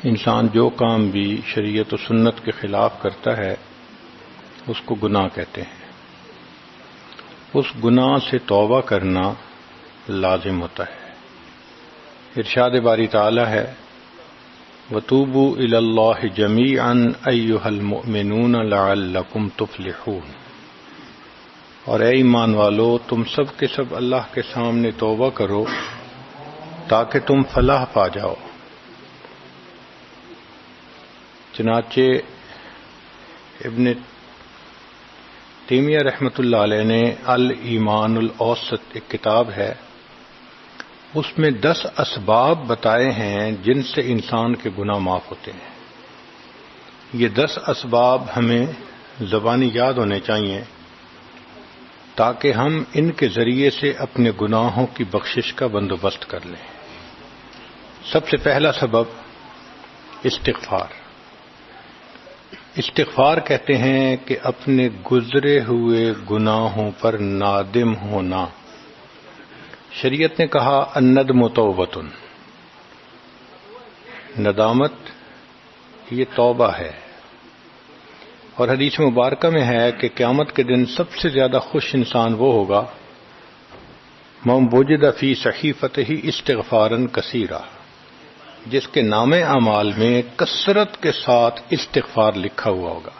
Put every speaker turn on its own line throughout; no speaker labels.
انسان جو کام بھی شریعت و سنت کے خلاف کرتا ہے اس کو گناہ کہتے ہیں. اس گناہ سے توبہ کرنا لازم ہوتا ہے. ارشاد باری تعالی ہے وَتُوبُوا إِلَى اللَّهِ جَمِيعًا أَيُّهَا الْمُؤْمِنُونَ لَعَلَّكُمْ تُفْلِحُونَ. اور اے ایمان والو تم سب کے سب اللہ کے سامنے توبہ کرو تاکہ تم فلاح پا جاؤ. چنانچہ ابن تیمیہ رحمۃ اللہ علیہ نے الایمان الاوسط ایک کتاب ہے، اس میں 10 اسباب بتائے ہیں جن سے انسان کے گناہ معاف ہوتے ہیں. یہ 10 اسباب ہمیں زبانی یاد ہونے چاہیے تاکہ ہم ان کے ذریعے سے اپنے گناہوں کی بخشش کا بندوبست کر لیں. سب سے پہلا سبب استغفار. استغفار کہتے ہیں کہ اپنے گزرے ہوئے گناہوں پر نادم ہونا. شریعت نے کہا الندم توبۃ، ندامت یہ توبہ ہے. اور حدیث مبارکہ میں ہے کہ قیامت کے دن سب سے زیادہ خوش انسان وہ ہوگا من وجد فی صحیفتہ استغفارا کثیرا، جس کے نام اعمال میں کثرت کے ساتھ استغفار لکھا ہوا ہوگا.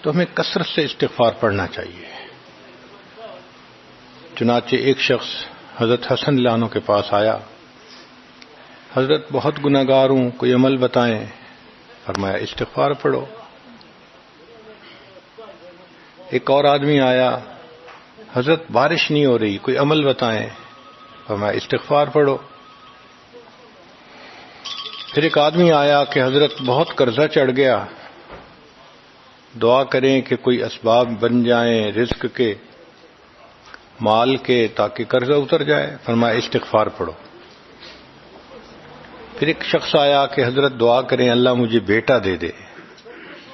تو ہمیں کثرت سے استغفار پڑھنا چاہیے. چنانچہ ایک شخص حضرت حسن اللہ عنہ کے پاس آیا، حضرت بہت گناہ گار ہوں، کوئی عمل بتائیں. فرمایا استغفار پڑھو. ایک اور آدمی آیا، حضرت بارش نہیں ہو رہی، کوئی عمل بتائیں. فرمایا استغفار پڑھو. پھر ایک آدمی آیا کہ حضرت بہت قرضہ چڑھ گیا، دعا کریں کہ کوئی اسباب بن جائیں رزق کے، مال کے، تاکہ قرضہ اتر جائے. فرمایا استغفار پڑھو. پھر ایک شخص آیا کہ حضرت دعا کریں اللہ مجھے بیٹا دے دے.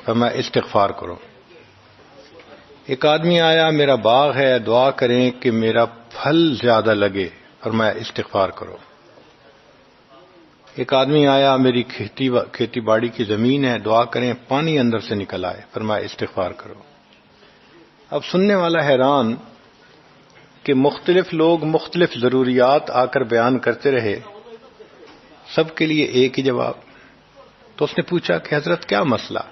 فرمایا استغفار کرو. ایک آدمی آیا میرا باغ ہے دعا کریں کہ میرا پھل زیادہ لگے. فرمایا استغفار کرو. ایک آدمی آیا میری کھیتی باڑی کی زمین ہے دعا کریں پانی اندر سے نکل آئے. فرمایا استغفار کرو. اب سننے والا حیران کہ مختلف لوگ مختلف ضروریات آ کر بیان کرتے رہے، سب کے لیے ایک ہی جواب. تو اس نے پوچھا کہ حضرت کیا مسئلہ؟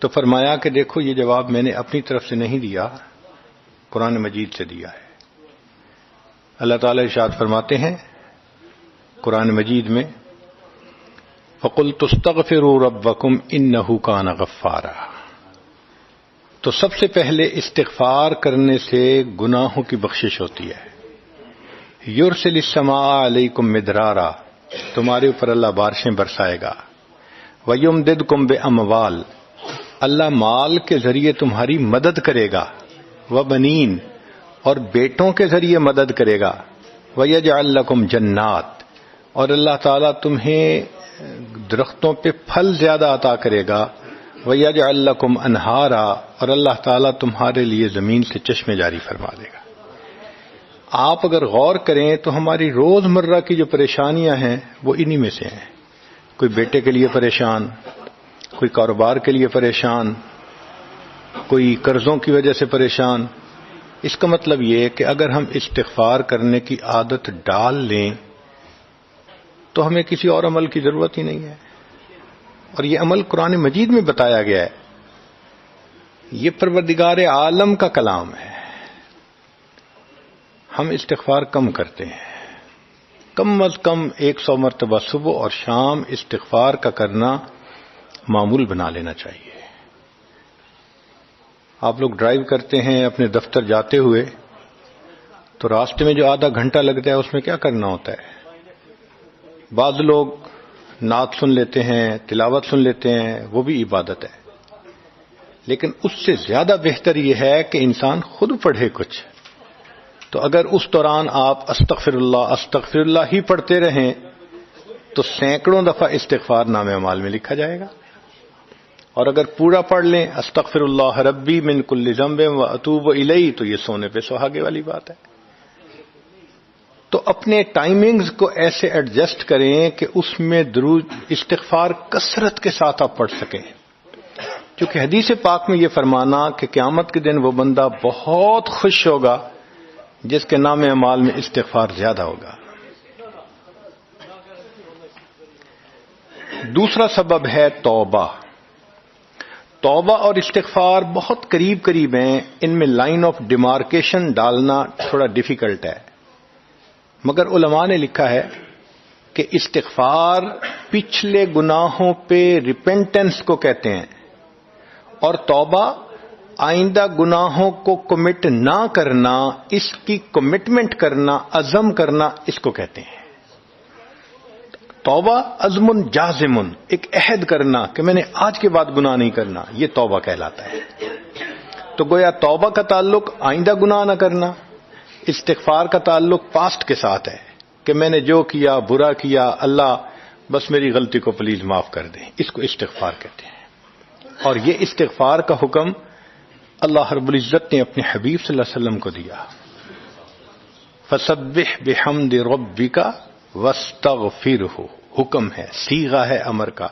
تو فرمایا کہ دیکھو یہ جواب میں نے اپنی طرف سے نہیں دیا، قرآن مجید سے دیا ہے. اللہ تعالی ارشاد فرماتے ہیں قرآن مجید میں فَقُلْتُ اسْتَغْفِرُوا رَبَّكُمْ إِنَّهُ كَانَ غَفَّارًا. تو سب سے پہلے استغفار کرنے سے گناہوں کی بخشش ہوتی ہے. یرسل السماء علیکم مدرارا، تمہارے اوپر اللہ بارشیں برسائے گا. ویمددکم باموال، اللہ مال کے ذریعے تمہاری مدد کرے گا. وبنین، اور بیٹوں کے ذریعے مدد کرے گا. ویجعل لکم جنات، اور اللہ تعالیٰ تمہیں درختوں پہ پھل زیادہ عطا کرے گا. وَيَجْعَلْ لَكُمْ أَنْهَارًا، اور اللہ تعالیٰ تمہارے لیے زمین سے چشمے جاری فرما دے گا. آپ اگر غور کریں تو ہماری روز مرہ کی جو پریشانیاں ہیں وہ انہی میں سے ہیں. کوئی بیٹے کے لیے پریشان، کوئی کاروبار کے لیے پریشان، کوئی قرضوں کی وجہ سے پریشان. اس کا مطلب یہ ہے کہ اگر ہم استغفار کرنے کی عادت ڈال لیں تو ہمیں کسی اور عمل کی ضرورت ہی نہیں ہے. اور یہ عمل قرآن مجید میں بتایا گیا ہے. یہ پروردگار عالم کا کلام ہے. ہم استغفار کم کرتے ہیں، کم از کم 100 مرتبہ صبح اور شام استغفار کا کرنا معمول بنا لینا چاہیے. آپ لوگ ڈرائیو کرتے ہیں اپنے دفتر جاتے ہوئے تو راستے میں جو آدھا گھنٹہ لگتا ہے اس میں کیا کرنا ہوتا ہے؟ بعض لوگ نعت سن لیتے ہیں، تلاوت سن لیتے ہیں، وہ بھی عبادت ہے. لیکن اس سے زیادہ بہتر یہ ہے کہ انسان خود پڑھے کچھ. تو اگر اس دوران آپ استغفر اللہ ہی پڑھتے رہیں تو سینکڑوں دفعہ استغفار نامہ اعمال میں لکھا جائے گا. اور اگر پورا پڑھ لیں استغفر اللہ ربی من کل ذنب و اتوب الیہ، تو یہ سونے پہ سہاگے والی بات ہے. تو اپنے ٹائمنگز کو ایسے ایڈجسٹ کریں کہ اس میں درود استغفار کثرت کے ساتھ آپ پڑھ سکیں. کیونکہ حدیث پاک میں یہ فرمانا کہ قیامت کے دن وہ بندہ بہت خوش ہوگا جس کے نام اعمال میں استغفار زیادہ ہوگا. دوسرا سبب ہے توبہ. توبہ اور استغفار بہت قریب قریب ہیں، ان میں لائن آف ڈیمارکیشن ڈالنا تھوڑا ڈیفیکلٹ ہے، مگر علماء نے لکھا ہے کہ استغفار پچھلے گناہوں پہ ریپینٹنس کو کہتے ہیں، اور توبہ آئندہ گناہوں کو کمٹ نہ کرنا، اس کی کمٹمنٹ کرنا، عزم کرنا، اس کو کہتے ہیں. توبہ عزم جازم، ایک عہد کرنا کہ میں نے آج کے بعد گناہ نہیں کرنا، یہ توبہ کہلاتا ہے. تو گویا توبہ کا تعلق آئندہ گناہ نہ کرنا، استغفار کا تعلق پاسٹ کے ساتھ ہے کہ میں نے جو کیا برا کیا، اللہ بس میری غلطی کو پلیز معاف کر دیں، اس کو استغفار کہتے ہیں. اور یہ استغفار کا حکم اللہ رب العزت نے اپنے حبیب صلی اللہ علیہ وسلم کو دیا. فسبح بحمد ربک واستغفرہ، حکم ہے، صیغہ ہے امر کا.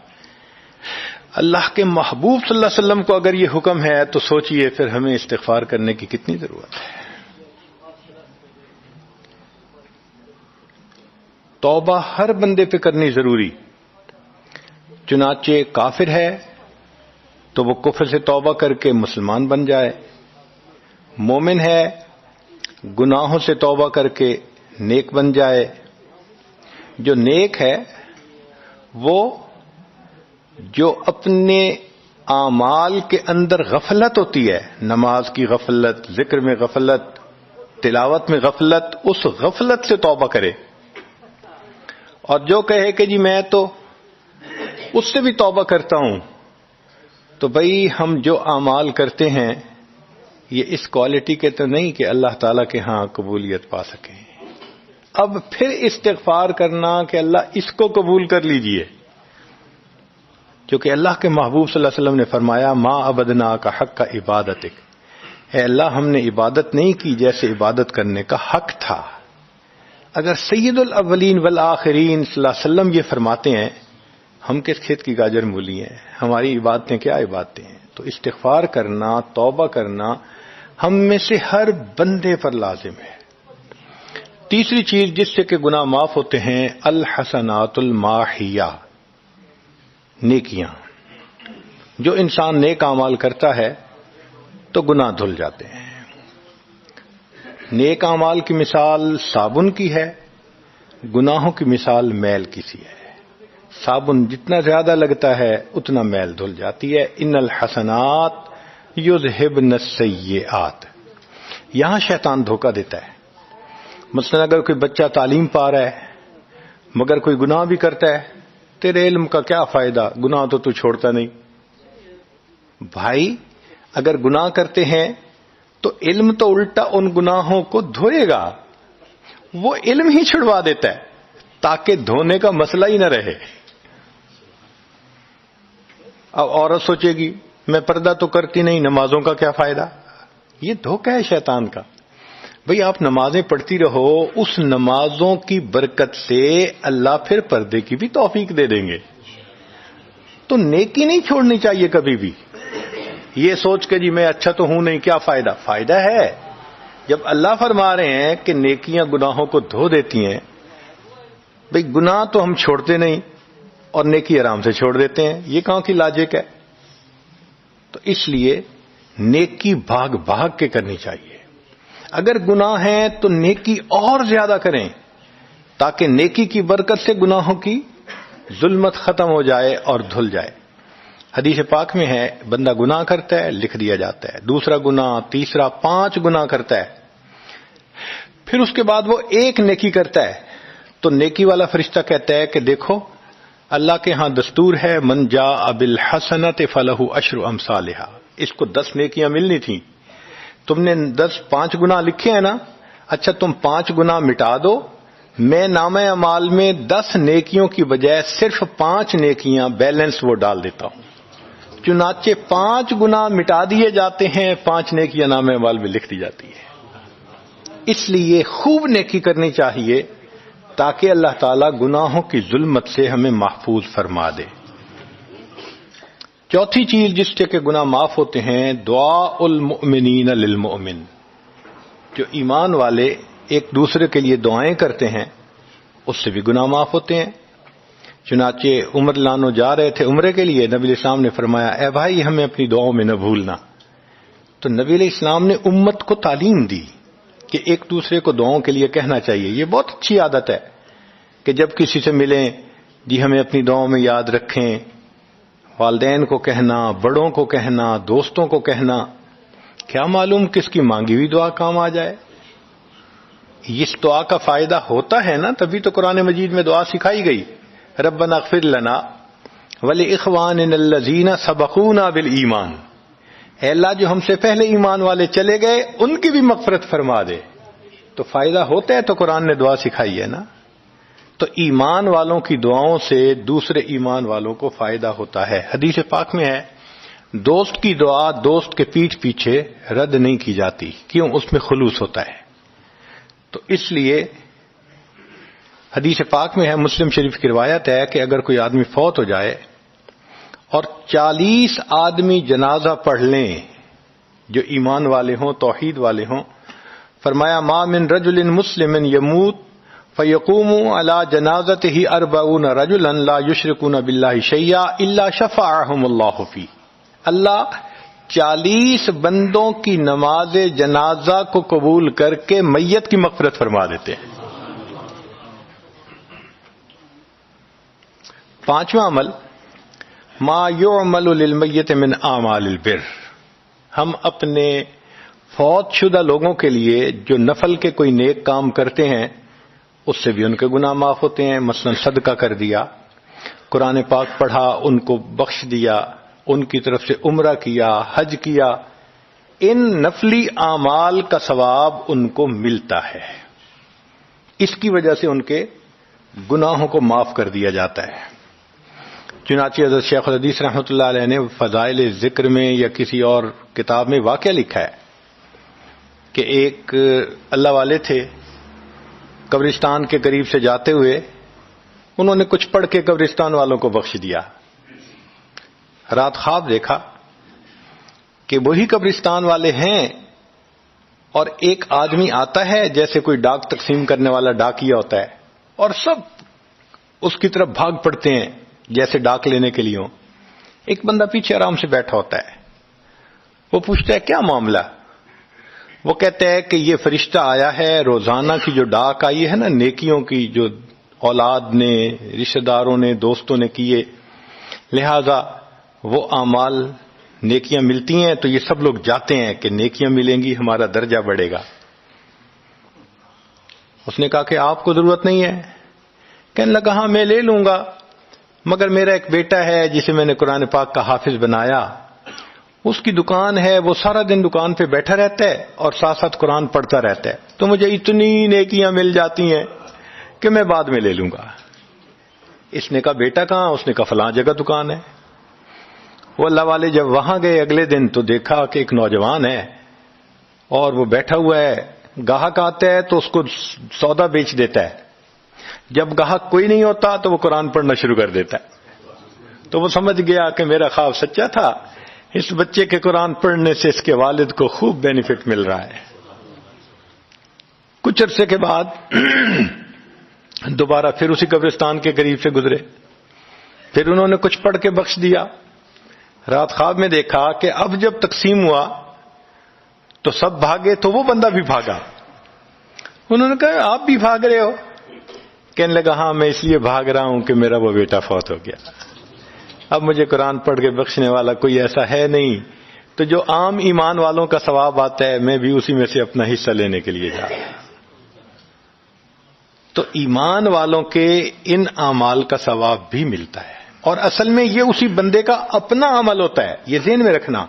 اللہ کے محبوب صلی اللہ علیہ وسلم کو اگر یہ حکم ہے تو سوچئے پھر ہمیں استغفار کرنے کی کتنی ضرورت ہے. توبہ ہر بندے پہ کرنی ضروری. چنانچہ کافر ہے تو وہ کفر سے توبہ کر کے مسلمان بن جائے، مومن ہے گناہوں سے توبہ کر کے نیک بن جائے. جو نیک ہے وہ جو اپنے اعمال کے اندر غفلت ہوتی ہے، نماز کی غفلت، ذکر میں غفلت، تلاوت میں غفلت، اس غفلت سے توبہ کرے. اور جو کہے کہ جی میں تو اس سے بھی توبہ کرتا ہوں، تو بھئی ہم جو اعمال کرتے ہیں یہ اس کوالٹی کے تو نہیں کہ اللہ تعالیٰ کے ہاں قبولیت پا سکیں. اب پھر استغفار کرنا کہ اللہ اس کو قبول کر لیجئے، کیونکہ اللہ کے محبوب صلی اللہ علیہ وسلم نے فرمایا ما عبدنا کا حق کا عبادتک، اے اللہ ہم نے عبادت نہیں کی جیسے عبادت کرنے کا حق تھا. اگر سید الاولین والآخرین صلی اللہ علیہ وسلم یہ فرماتے ہیں، ہم کس کھیت کی گاجر مولی ہیں، ہماری عبادتیں کیا عبادتیں ہیں. تو استغفار کرنا، توبہ کرنا ہم میں سے ہر بندے پر لازم ہے. تیسری چیز جس سے کہ گناہ معاف ہوتے ہیں، الحسنات الماحیہ، نیکیاں. جو انسان نیک اعمال کرتا ہے تو گناہ دھل جاتے ہیں. نیک اعمال کی مثال صابن کی ہے، گناہوں کی مثال میل کی سی ہے. صابن جتنا زیادہ لگتا ہے اتنا میل دھل جاتی ہے. ان الحسنات یذہبن السیئات. یہاں شیطان دھوکہ دیتا ہے. مثلا اگر کوئی بچہ تعلیم پا رہا ہے مگر کوئی گناہ بھی کرتا ہے، تیرے علم کا کیا فائدہ، گناہ تو چھوڑتا نہیں. بھائی اگر گناہ کرتے ہیں تو علم تو الٹا ان گناہوں کو دھوئے گا، وہ علم ہی چھڑوا دیتا ہے تاکہ دھونے کا مسئلہ ہی نہ رہے. اب عورت سوچے گی میں پردہ تو کرتی نہیں، نمازوں کا کیا فائدہ. یہ دھوکہ ہے شیطان کا. بھئی آپ نمازیں پڑھتی رہو، اس نمازوں کی برکت سے اللہ پھر پردے کی بھی توفیق دے دیں گے. تو نیکی نہیں چھوڑنی چاہیے کبھی بھی. یہ سوچ کے جی میں اچھا تو ہوں نہیں، کیا فائدہ. فائدہ ہے. جب اللہ فرما رہے ہیں کہ نیکیاں گناہوں کو دھو دیتی ہیں، بھئی گناہ تو ہم چھوڑتے نہیں اور نیکی آرام سے چھوڑ دیتے ہیں، یہ کہاں کی لاجک ہے. تو اس لیے نیکی بھاگ بھاگ کے کرنی چاہیے. اگر گناہ ہیں تو نیکی اور زیادہ کریں تاکہ نیکی کی برکت سے گناہوں کی ظلمت ختم ہو جائے اور دھل جائے. حدیث پاک میں ہے بندہ گناہ کرتا ہے لکھ دیا جاتا ہے، دوسرا گناہ، تیسرا، 5 گناہ کرتا ہے، پھر اس کے بعد وہ ایک نیکی کرتا ہے تو نیکی والا فرشتہ کہتا ہے کہ دیکھو اللہ کے ہاں دستور ہے من جاء بالحسنۃ فلہ عشر امثالھا. اس کو 10 نیکیاں ملنی تھیں، تم نے 5 گناہ لکھے ہیں نا، اچھا تم 5 گناہ مٹا دو، میں نامہ اعمال میں 10 نیکیوں کی بجائے صرف 5 نیکیاں بیلنس وہ ڈال دیتا ہوں. چنانچہ 5 گناہ مٹا دیے جاتے ہیں، 5 نیکیاں نامہ اعمال میں لکھ دی جاتی ہے. اس لیے خوب نیکی کرنی چاہیے تاکہ اللہ تعالیٰ گناہوں کی ظلمت سے ہمیں محفوظ فرما دے۔ چوتھی چیز جس سے کہ گناہ معاف ہوتے ہیں، دعاء المؤمنین للمؤمن، جو ایمان والے ایک دوسرے کے لیے دعائیں کرتے ہیں اس سے بھی گناہ معاف ہوتے ہیں۔ چنانچہ عمر لانو جا رہے تھے عمرے کے لیے، نبی علیہ السلام نے فرمایا اے بھائی ہمیں اپنی دعاؤں میں نہ بھولنا۔ تو نبی علیہ السلام نے امت کو تعلیم دی کہ ایک دوسرے کو دعاؤں کے لیے کہنا چاہیے۔ یہ بہت اچھی عادت ہے کہ جب کسی سے ملیں جی ہمیں اپنی دعاؤں میں یاد رکھیں، والدین کو کہنا، بڑوں کو کہنا، دوستوں کو کہنا، کیا معلوم کس کی مانگی ہوئی دعا کام آ جائے۔ اس دعا کا فائدہ ہوتا ہے نا، تبھی تو قرآن مجید میں دعا سکھائی گئی، ربنا اغفر لنا ولاخواننا الذین سبقونا بالایمان، اے اللہ جو ہم سے پہلے ایمان والے چلے گئے ان کی بھی مغفرت فرما دے۔ تو فائدہ ہوتا ہے تو قرآن نے دعا سکھائی ہے نا۔ تو ایمان والوں کی دعاؤں سے دوسرے ایمان والوں کو فائدہ ہوتا ہے۔ حدیث پاک میں ہے دوست کی دعا دوست کے پیٹھ پیچھے رد نہیں کی جاتی، کیوں؟ اس میں خلوص ہوتا ہے۔ تو اس لیے حدیث پاک میں ہے، مسلم شریف کی روایت ہے کہ اگر کوئی آدمی فوت ہو جائے اور 40 آدمی جنازہ پڑھ لیں جو ایمان والے ہوں، توحید والے ہوں، فرمایا ما من رجل مسلم یموت فیقوم علی جنازتہ 40 رجلا لا یشرکون باللہ شیئا الا شفعهم اللہ فی، اللہ 40 بندوں کی نماز جنازہ کو قبول کر کے میت کی مغفرت فرما دیتے ہیں۔ پانچواں عمل ما یعمل للمیت من اعمال البر، ہم اپنے فوت شدہ لوگوں کے لیے جو نفل کے کوئی نیک کام کرتے ہیں اس سے بھی ان کے گناہ معاف ہوتے ہیں۔ مثلا صدقہ کر دیا، قرآن پاک پڑھا، ان کو بخش دیا، ان کی طرف سے عمرہ کیا، حج کیا، ان نفلی اعمال کا ثواب ان کو ملتا ہے، اس کی وجہ سے ان کے گناہوں کو معاف کر دیا جاتا ہے۔ چنانچہ حضرت شیخ الحدیث رحمۃ اللہ علیہ نے فضائل ذکر میں یا کسی اور کتاب میں واقعہ لکھا ہے کہ ایک اللہ والے تھے، قبرستان کے قریب سے جاتے ہوئے انہوں نے کچھ پڑھ کے قبرستان والوں کو بخش دیا۔ رات خواب دیکھا کہ وہی قبرستان والے ہیں اور ایک آدمی آتا ہے جیسے کوئی ڈاک تقسیم کرنے والا ڈاکیا ہوتا ہے، اور سب اس کی طرف بھاگ پڑتے ہیں جیسے ڈاک لینے کے لیے ہوں۔ ایک بندہ پیچھے آرام سے بیٹھا ہوتا ہے، وہ پوچھتا ہے کیا معاملہ؟ وہ کہتا ہے کہ یہ فرشتہ آیا ہے، روزانہ کی جو ڈاک آئی ہے نا نیکیوں کی، جو اولاد نے، رشتہ داروں نے، دوستوں نے کیے، لہذا وہ اعمال نیکیاں ملتی ہیں تو یہ سب لوگ جاتے ہیں کہ نیکیاں ملیں گی، ہمارا درجہ بڑھے گا۔ اس نے کہا کہ آپ کو ضرورت نہیں ہے؟ کہنے لگا ہاں میں لے لوں گا، مگر میرا ایک بیٹا ہے جسے میں نے قرآن پاک کا حافظ بنایا، اس کی دکان ہے، وہ سارا دن دکان پہ بیٹھا رہتا ہے اور ساتھ ساتھ قرآن پڑھتا رہتا ہے، تو مجھے اتنی نیکیاں مل جاتی ہیں کہ میں بعد میں لے لوں گا۔ اس نے کہا بیٹا کہاں؟ اس نے کہا فلاں جگہ دکان ہے۔ وہ اللہ والے جب وہاں گئے اگلے دن تو دیکھا کہ ایک نوجوان ہے اور وہ بیٹھا ہوا ہے، گاہک آتا ہے تو اس کو سودا بیچ دیتا ہے، جب گاہک کوئی نہیں ہوتا تو وہ قرآن پڑھنا شروع کر دیتا ہے۔ تو وہ سمجھ گیا کہ میرا خواب سچا تھا، اس بچے کے قرآن پڑھنے سے اس کے والد کو خوب بینیفٹ مل رہا ہے۔ کچھ عرصے کے بعد دوبارہ پھر اسی قبرستان کے قریب سے گزرے، پھر انہوں نے کچھ پڑھ کے بخش دیا۔ رات خواب میں دیکھا کہ اب جب تقسیم ہوا تو سب بھاگے تو وہ بندہ بھی بھاگا۔ انہوں نے کہا آپ بھی بھاگ رہے ہو؟ کہنے لگا ہاں میں اس لیے بھاگ رہا ہوں کہ میرا وہ بیٹا فوت ہو گیا، اب مجھے قرآن پڑھ کے بخشنے والا کوئی ایسا ہے نہیں، تو جو عام ایمان والوں کا ثواب آتا ہے میں بھی اسی میں سے اپنا حصہ لینے کے لیے جا رہا ہوں۔ تو ایمان والوں کے ان اعمال کا ثواب بھی ملتا ہے، اور اصل میں یہ اسی بندے کا اپنا عمل ہوتا ہے۔ یہ ذہن میں رکھنا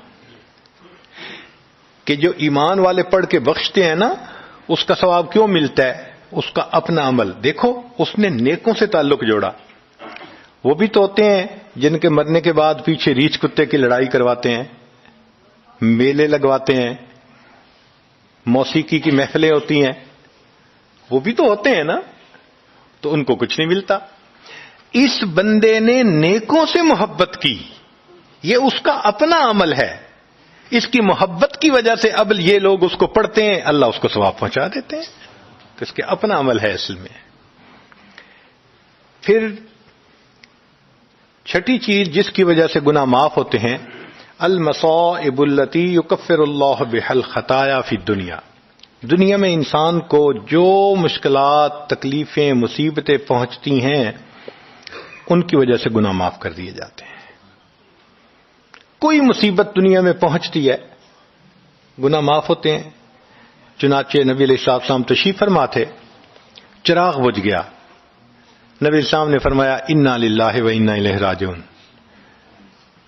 کہ جو ایمان والے پڑھ کے بخشتے ہیں نا، اس کا ثواب کیوں ملتا ہے؟ اس کا اپنا عمل۔ دیکھو اس نے نیکوں سے تعلق جوڑا۔ وہ بھی تو ہوتے ہیں جن کے مرنے کے بعد پیچھے ریچھ کتے کی لڑائی کرواتے ہیں، میلے لگواتے ہیں، موسیقی کی محفلیں ہوتی ہیں، وہ بھی تو ہوتے ہیں نا، تو ان کو کچھ نہیں ملتا. اس بندے نے نیکوں سے محبت کی، یہ اس کا اپنا عمل ہے، اس کی محبت کی وجہ سے اب یہ لوگ اس کو پڑھتے ہیں، اللہ اس کو ثواب پہنچا دیتے ہیں. تو اس کے اپنا عمل ہے اصل میں. پھر چھٹی چیز جس کی وجہ سے گناہ معاف ہوتے ہیں، المصائب التی یکفر اللہ بها الخطایا فی الدنیا. دنیا میں انسان کو جو مشکلات، تکلیفیں، مصیبتیں پہنچتی ہیں، ان کی وجہ سے گناہ معاف کر دیے جاتے ہیں. کوئی مصیبت دنیا میں پہنچتی ہے، گناہ معاف ہوتے ہیں. چنانچہ نبی علیہ السلام تشریف فرما تھے، چراغ بجھ گیا، نبی السلام نے فرمایا انا للہ و انا الیہ راجعون.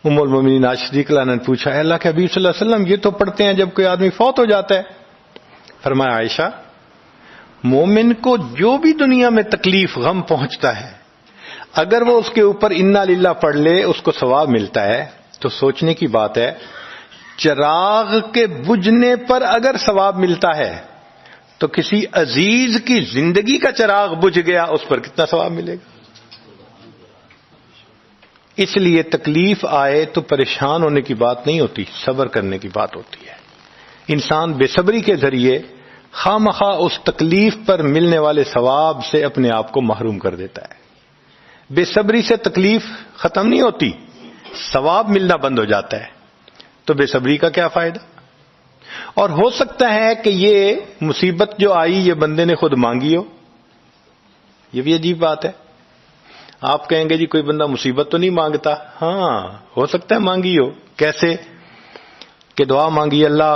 ام المومنین عائشہ صدیقہ عنہا نے پوچھا، اے اللہ کے حبیب صلی اللہ علیہ وسلم یہ تو پڑھتے ہیں جب کوئی آدمی فوت ہو جاتا ہے. فرمایا عائشہ، مومن کو جو بھی دنیا میں تکلیف، غم پہنچتا ہے، اگر وہ اس کے اوپر انا للہ پڑھ لے اس کو ثواب ملتا ہے. تو سوچنے کی بات ہے، چراغ کے بجھنے پر اگر ثواب ملتا ہے تو کسی عزیز کی زندگی کا چراغ بجھ گیا، اس پر کتنا ثواب ملے گا. اس لیے تکلیف آئے تو پریشان ہونے کی بات نہیں ہوتی، صبر کرنے کی بات ہوتی ہے. انسان بے صبری کے ذریعے خواہ مخواہ اس تکلیف پر ملنے والے ثواب سے اپنے آپ کو محروم کر دیتا ہے. بے صبری سے تکلیف ختم نہیں ہوتی، ثواب ملنا بند ہو جاتا ہے. تو بے صبری کا کیا فائدہ؟ اور ہو سکتا ہے کہ یہ مصیبت جو آئی یہ بندے نے خود مانگی ہو. یہ بھی عجیب بات ہے. آپ کہیں گے جی کوئی بندہ مصیبت تو نہیں مانگتا. ہاں ہو سکتا ہے مانگی ہو. کیسے؟ کہ دعا مانگی، اللہ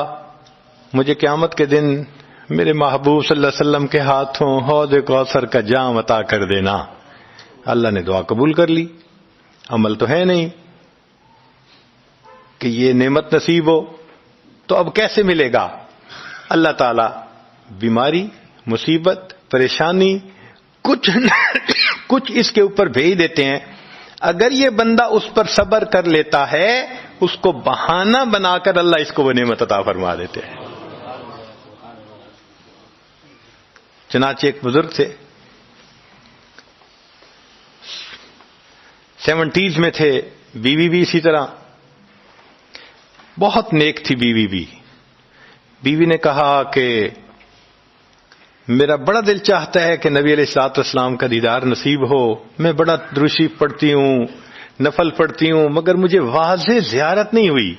مجھے قیامت کے دن میرے محبوب صلی اللہ علیہ وسلم کے ہاتھوں حوض کوثر کا جام عطا کر دینا. اللہ نے دعا قبول کر لی. عمل تو ہے نہیں کہ یہ نعمت نصیب ہو. تو اب کیسے ملے گا؟ اللہ تعالی بیماری، مصیبت، پریشانی کچھ اس کے اوپر بھیج دیتے ہیں. اگر یہ بندہ اس پر صبر کر لیتا ہے، اس کو بہانہ بنا کر اللہ اس کو وہ نعمت عطا فرما دیتے ہیں. چنانچہ ایک بزرگ تھے، 70s میں تھے، بیوی بھی اسی طرح بہت نیک تھی. بیوی نے کہا کہ میرا بڑا دل چاہتا ہے کہ نبی علیہ الصلوۃ والسلام کا دیدار نصیب ہو. میں بڑا درود شریف پڑھتی ہوں، نفل پڑھتی ہوں، مگر مجھے واضح زیارت نہیں ہوئی.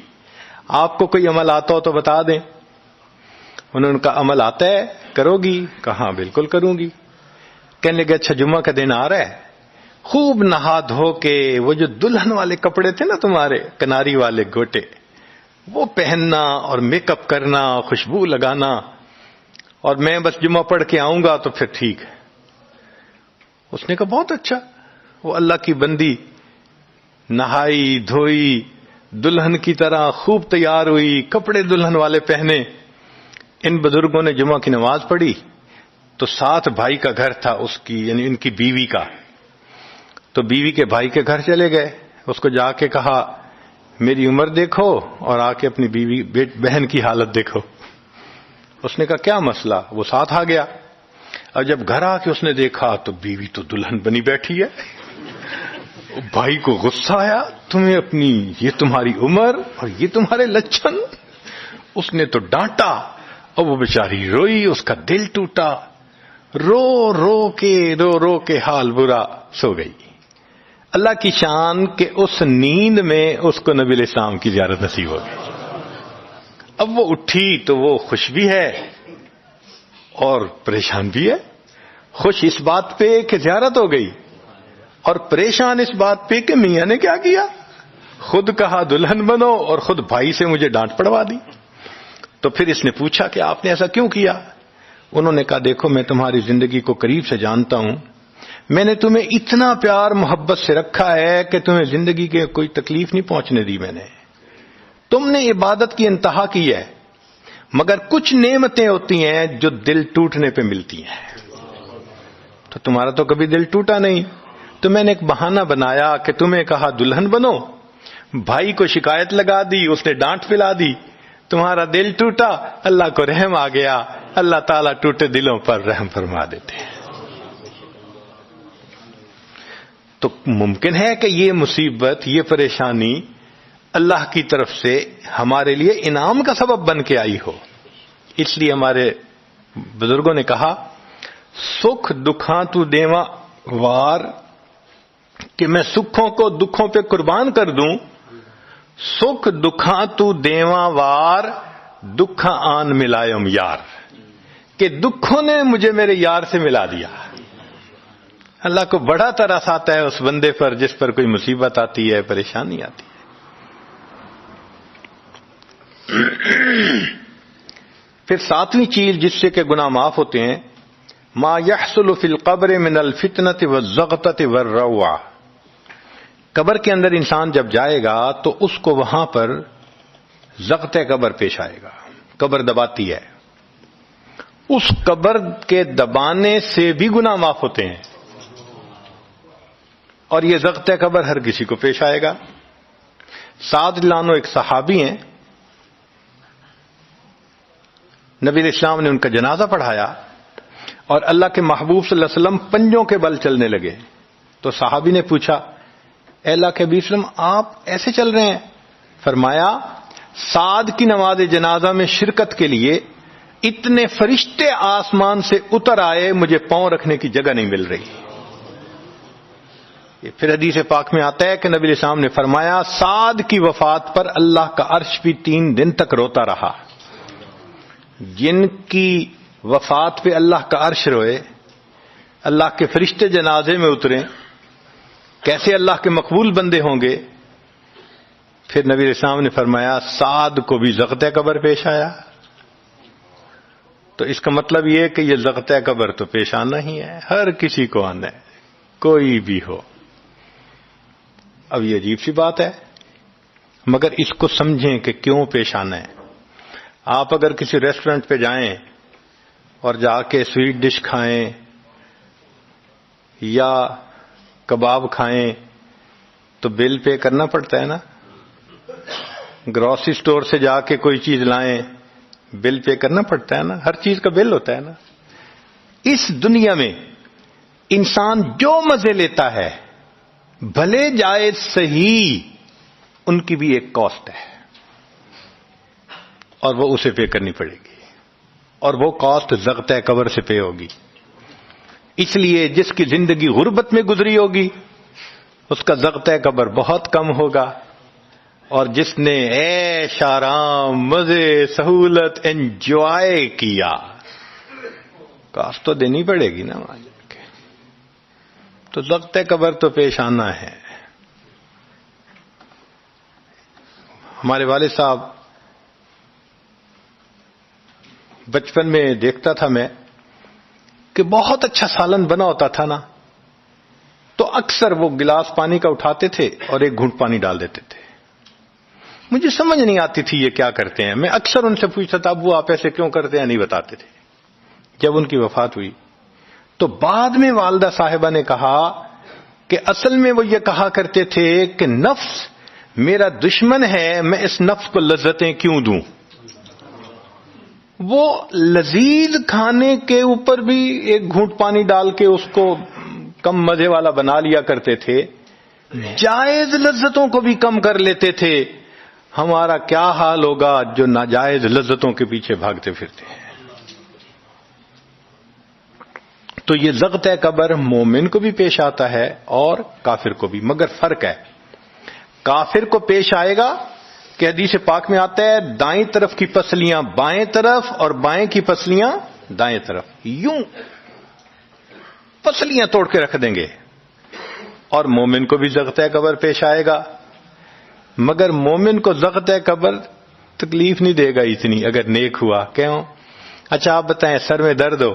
آپ کو کوئی عمل آتا ہو تو بتا دیں. انہوں نے کہا عمل آتا ہے، کرو گی؟ کہا بالکل کروں گی. کہنے لگے اچھا جمعہ کا دن آ رہا ہے، خوب نہا دھو کے وہ جو دلہن والے کپڑے تھے نا تمہارے، کناری والے گوٹے، وہ پہننا اور میک اپ کرنا، خوشبو لگانا، اور میں بس جمعہ پڑھ کے آؤں گا تو پھر ٹھیک ہے. اس نے کہا بہت اچھا. وہ اللہ کی بندی نہائی دھوئی، دلہن کی طرح خوب تیار ہوئی، کپڑے دلہن والے پہنے. ان بزرگوں نے جمعہ کی نماز پڑھی تو ساتھ بھائی کا گھر تھا اس کی، یعنی ان کی بیوی کا. تو بیوی کے بھائی کے گھر چلے گئے. اس کو جا کے کہا میری عمر دیکھو اور آ کے اپنی بیوی بہن کی حالت دیکھو. اس نے کہا کیا مسئلہ؟ وہ ساتھ آ گیا. اور جب گھر آ کے اس نے دیکھا تو بیوی تو دلہن بنی بیٹھی ہے. بھائی کو غصہ آیا، تمہیں اپنی، یہ تمہاری عمر اور یہ تمہارے لچھن. اس نے تو ڈانٹا اور وہ بیچاری روئی، اس کا دل ٹوٹا، رو رو کے حال برا، سو گئی. اللہ کی شان کہ اس نیند میں اس کو نبی علیہ السلام کی زیارت نصیب ہو گئی. اب وہ اٹھی تو وہ خوش بھی ہے اور پریشان بھی ہے. خوش اس بات پہ کہ زیارت ہو گئی، اور پریشان اس بات پہ کہ میاں نے کیا کیا، خود کہا دلہن بنو اور خود بھائی سے مجھے ڈانٹ پڑوا دی. تو پھر اس نے پوچھا کہ آپ نے ایسا کیوں کیا؟ انہوں نے کہا دیکھو میں تمہاری زندگی کو قریب سے جانتا ہوں، میں نے تمہیں اتنا پیار محبت سے رکھا ہے کہ تمہیں زندگی کے کوئی تکلیف نہیں پہنچنے دی. میں نے، تم نے عبادت کی انتہا کی ہے، مگر کچھ نعمتیں ہوتی ہیں جو دل ٹوٹنے پہ ملتی ہیں. تو تمہارا تو کبھی دل ٹوٹا نہیں. تو میں نے ایک بہانہ بنایا کہ تمہیں کہا دلہن بنو، بھائی کو شکایت لگا دی، اس نے ڈانٹ پلا دی، تمہارا دل ٹوٹا، اللہ کو رحم آ گیا، اللہ تعالیٰ ٹوٹے دلوں پر رحم فرما دیتے ہیں۔ تو ممکن ہے کہ یہ مصیبت، یہ پریشانی اللہ کی طرف سے ہمارے لیے انعام کا سبب بن کے آئی ہو۔ اس لیے ہمارے بزرگوں نے کہا، سکھ دکھاں تو دیواں وار، کہ میں سکھوں کو دکھوں پہ قربان کر دوں۔ سکھ دکھاں تو دیواں وار، دکھاں آن ملائم یار، کہ دکھوں نے مجھے میرے یار سے ملا دیا۔ اللہ کو بڑا ترس آتا ہے اس بندے پر جس پر کوئی مصیبت آتی ہے، پریشانی آتی ہے۔ پھر ساتویں چیز جس سے کہ گناہ معاف ہوتے ہیں، ما يحصل فی القبر من الفتنة والزغطة والروع، قبر کے اندر انسان جب جائے گا تو اس کو وہاں پر زغط قبر پیش آئے گا۔ قبر دباتی ہے، اس قبر کے دبانے سے بھی گناہ معاف ہوتے ہیں، اور یہ زغط قبر ہر کسی کو پیش آئے گا۔ سعد رضی اللہ عنہ ایک صحابی ہیں، نبی علیہ السلام نے ان کا جنازہ پڑھایا اور اللہ کے محبوب صلی اللہ علیہ وسلم پنجوں کے بل چلنے لگے۔ تو صحابی نے پوچھا، اے اللہ کے حبیب صلی اللہ علیہ وسلم آپ ایسے چل رہے ہیں؟ فرمایا، سعد کی نماز جنازہ میں شرکت کے لیے اتنے فرشتے آسمان سے اتر آئے، مجھے پاؤں رکھنے کی جگہ نہیں مل رہی۔ یہ پھر حدیث پاک میں آتا ہے کہ نبی علیہ السلام نے فرمایا، سعد کی وفات پر اللہ کا عرش بھی 3 دن تک روتا رہا۔ جن کی وفات پہ اللہ کا عرش روئے، اللہ کے فرشتے جنازے میں اتریں، کیسے اللہ کے مقبول بندے ہوں گے؟ پھر نبی علیہ السلام نے فرمایا، سعد کو بھی زغط قبر پیش آیا۔ تو اس کا مطلب یہ ہے کہ یہ زغط قبر تو پیش آنا ہی ہے، ہر کسی کو آنا ہے، کوئی بھی ہو۔ اب یہ عجیب سی بات ہے، مگر اس کو سمجھیں کہ کیوں پیش آنا ہے۔ آپ اگر کسی ریسٹورنٹ پہ جائیں اور جا کے سویٹ ڈش کھائیں یا کباب کھائیں تو بل پے کرنا پڑتا ہے نا۔ گروسری سٹور سے جا کے کوئی چیز لائیں، بل پے کرنا پڑتا ہے نا، ہر چیز کا بل ہوتا ہے نا۔ اس دنیا میں انسان جو مزے لیتا ہے، بھلے جائز صحیح، ان کی بھی ایک کاسٹ ہے اور وہ اسے پے کرنی پڑے گی، اور وہ کاسٹ زغط قبر سے پے ہوگی۔ اس لیے جس کی زندگی غربت میں گزری ہوگی اس کا زغط قبر بہت کم ہوگا، اور جس نے عیش آرام مزے سہولت انجوائے کیا، کاسٹ تو دینی پڑے گی نا وہاں جا کے۔ تو زغط قبر تو پیش آنا ہے۔ ہمارے والد صاحب بچپن میں دیکھتا تھا میں کہ بہت اچھا سالن بنا ہوتا تھا نا، تو اکثر وہ گلاس پانی کا اٹھاتے تھے اور ایک گھونٹ پانی ڈال دیتے تھے۔ مجھے سمجھ نہیں آتی تھی یہ کیا کرتے ہیں، میں اکثر ان سے پوچھتا تھا، ابو آپ ایسے کیوں کرتے ہیں؟ نہیں بتاتے تھے۔ جب ان کی وفات ہوئی تو بعد میں والدہ صاحبہ نے کہا کہ اصل میں وہ یہ کہا کرتے تھے کہ نفس میرا دشمن ہے، میں اس نفس کو لذتیں کیوں دوں۔ وہ لذیذ کھانے کے اوپر بھی ایک گھونٹ پانی ڈال کے اس کو کم مزے والا بنا لیا کرتے تھے، جائز لذتوں کو بھی کم کر لیتے تھے۔ ہمارا کیا حال ہوگا جو ناجائز لذتوں کے پیچھے بھاگتے پھرتے ہیں۔ تو یہ زغط قبر مومن کو بھی پیش آتا ہے اور کافر کو بھی، مگر فرق ہے، کافر کو پیش آئے گا کہ حدیث پاک میں آتا ہے دائیں طرف کی پسلیاں بائیں طرف اور بائیں کی پسلیاں دائیں طرف، یوں پسلیاں توڑ کے رکھ دیں گے۔ اور مومن کو بھی زغط قبر پیش آئے گا، مگر مومن کو زغط قبر تکلیف نہیں دے گا اتنی اگر نیک ہوا۔ کیوں؟ اچھا آپ بتائیں، سر میں درد ہو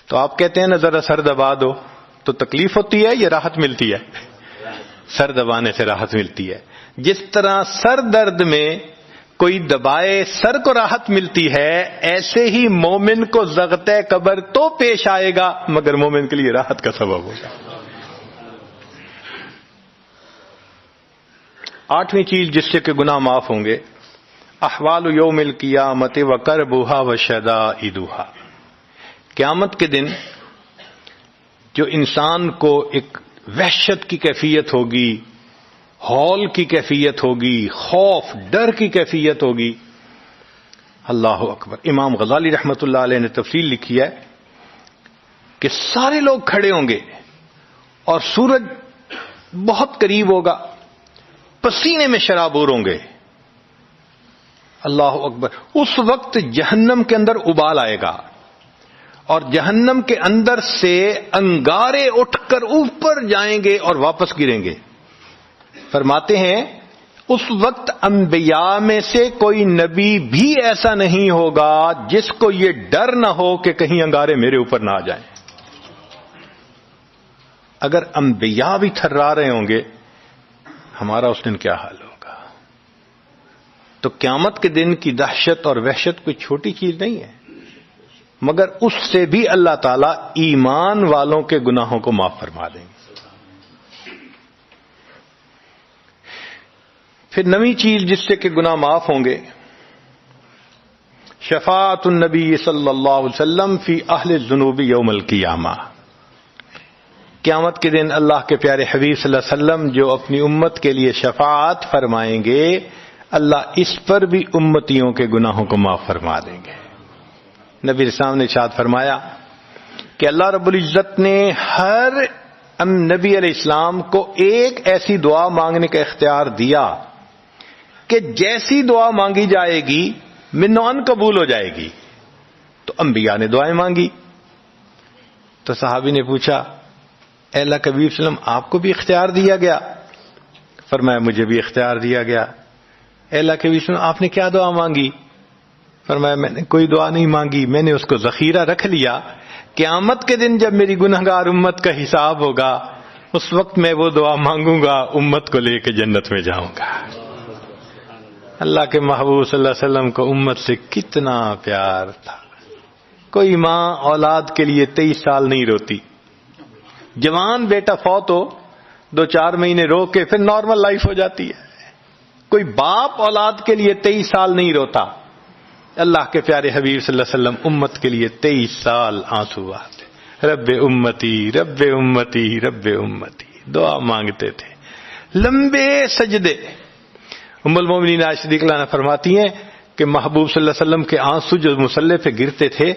تو آپ کہتے ہیں نا ذرا سر دبا دو، تو تکلیف ہوتی ہے یا راحت ملتی ہے؟ سر دبانے سے راحت ملتی ہے۔ جس طرح سر درد میں کوئی دبائے سر کو راحت ملتی ہے، ایسے ہی مومن کو زغط قبر تو پیش آئے گا مگر مومن کے لیے راحت کا سبب ہوگا۔ 8ویں چیز جس سے کہ گناہ معاف ہوں گے، احوال یوم القیامت وکربھا وشدائدھا، قیامت کے دن جو انسان کو ایک وحشت کی کیفیت ہوگی، ہول کی کیفیت ہوگی، خوف ڈر کی کیفیت ہوگی. اللہ اکبر. امام غزالی رحمۃ اللہ علیہ نے تفصیل لکھی ہے کہ سارے لوگ کھڑے ہوں گے اور سورج بہت قریب ہوگا، پسینے میں شرابور ہوں گے. اللہ اکبر. اس وقت جہنم کے اندر ابال آئے گا اور جہنم کے اندر سے انگارے اٹھ کر اوپر جائیں گے اور واپس گریں گے. فرماتے ہیں اس وقت انبیاء میں سے کوئی نبی بھی ایسا نہیں ہوگا جس کو یہ ڈر نہ ہو کہ کہیں انگارے میرے اوپر نہ آ جائیں. اگر انبیاء بھی تھرا رہے ہوں گے، ہمارا اس دن کیا حال ہوگا؟ تو قیامت کے دن کی دہشت اور وحشت کوئی چھوٹی چیز نہیں ہے، مگر اس سے بھی اللہ تعالیٰ ایمان والوں کے گناہوں کو معاف فرما دیں گے. پھر نویں چیز جس سے کہ گناہ معاف ہوں گے، شفاعت النبی صلی اللہ علیہ وسلم فی اہل الذنوب یوم القیامہ. قیامت کے دن اللہ کے پیارے حبیب صلی اللہ علیہ وسلم جو اپنی امت کے لیے شفاعت فرمائیں گے، اللہ اس پر بھی امتیوں کے گناہوں کو معاف فرما دیں گے. نبی اسلام نے ارشاد فرمایا کہ اللہ رب العزت نے ہر نبی علیہ السلام کو ایک ایسی دعا مانگنے کا اختیار دیا کہ جیسی دعا مانگی جائے گی منوان قبول ہو جائے گی. تو انبیاء نے دعائیں مانگی. تو صحابی نے پوچھا اے اللہ کے نبی صلی اللہ علیہ وسلم آپ کو بھی اختیار دیا گیا؟ فرمایا مجھے بھی اختیار دیا گیا. اے اللہ کے نبی صلی اللہ علیہ وسلم آپ نے کیا دعا مانگی؟ فرمایا میں نے کوئی دعا نہیں مانگی، میں نے اس کو ذخیرہ رکھ لیا. قیامت کے دن جب میری گنہگار امت کا حساب ہوگا اس وقت میں وہ دعا مانگوں گا، امت کو لے کے جنت میں جاؤں گا. اللہ کے محبوب صلی اللہ علیہ وسلم کو امت سے کتنا پیار تھا. کوئی ماں اولاد کے لیے 23 سال نہیں روتی. جوان بیٹا فوت ہو 2-4 مہینے رو کے پھر نارمل لائف ہو جاتی ہے. کوئی باپ اولاد کے لیے 23 سال نہیں روتا. اللہ کے پیارے حبیب صلی اللہ علیہ وسلم امت کے لیے 23 سال آنسو بہاتے. رب امتی رب امتی رب امتی دعا مانگتے تھے. لمبے سجدے. ام المومنین عائشہ صدیقہ عنہا فرماتی ہیں کہ محبوب صلی اللہ علیہ وسلم کے آنسو جو مصلی پہ گرتے تھے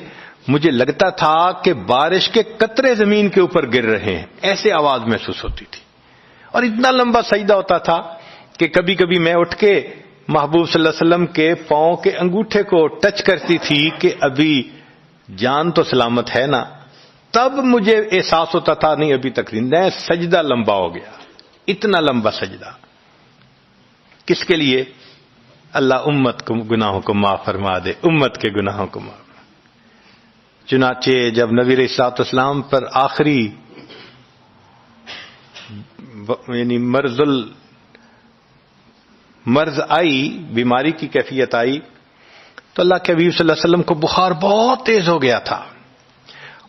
مجھے لگتا تھا کہ بارش کے قطرے زمین کے اوپر گر رہے ہیں، ایسے آواز محسوس ہوتی تھی. اور اتنا لمبا سجدہ ہوتا تھا کہ کبھی کبھی میں اٹھ کے محبوب صلی اللہ علیہ وسلم کے پاؤں کے انگوٹھے کو ٹچ کرتی تھی کہ ابھی جان تو سلامت ہے نا. تب مجھے احساس ہوتا تھا نہیں ابھی تک زندہ ہے. سجدہ لمبا ہو گیا. اتنا لمبا سجدہ کس کے لیے؟ اللہ امت کو گناہوں کو معاف فرما دے، امت کے گناہوں کو معاف. چنانچہ جب نبی علیہ الصلوۃ والسلام پر آخری یعنی مرض آئی، بیماری کی کیفیت آئی، تو اللہ کے حبیب صلی اللہ علیہ وسلم کو بخار بہت تیز ہو گیا تھا.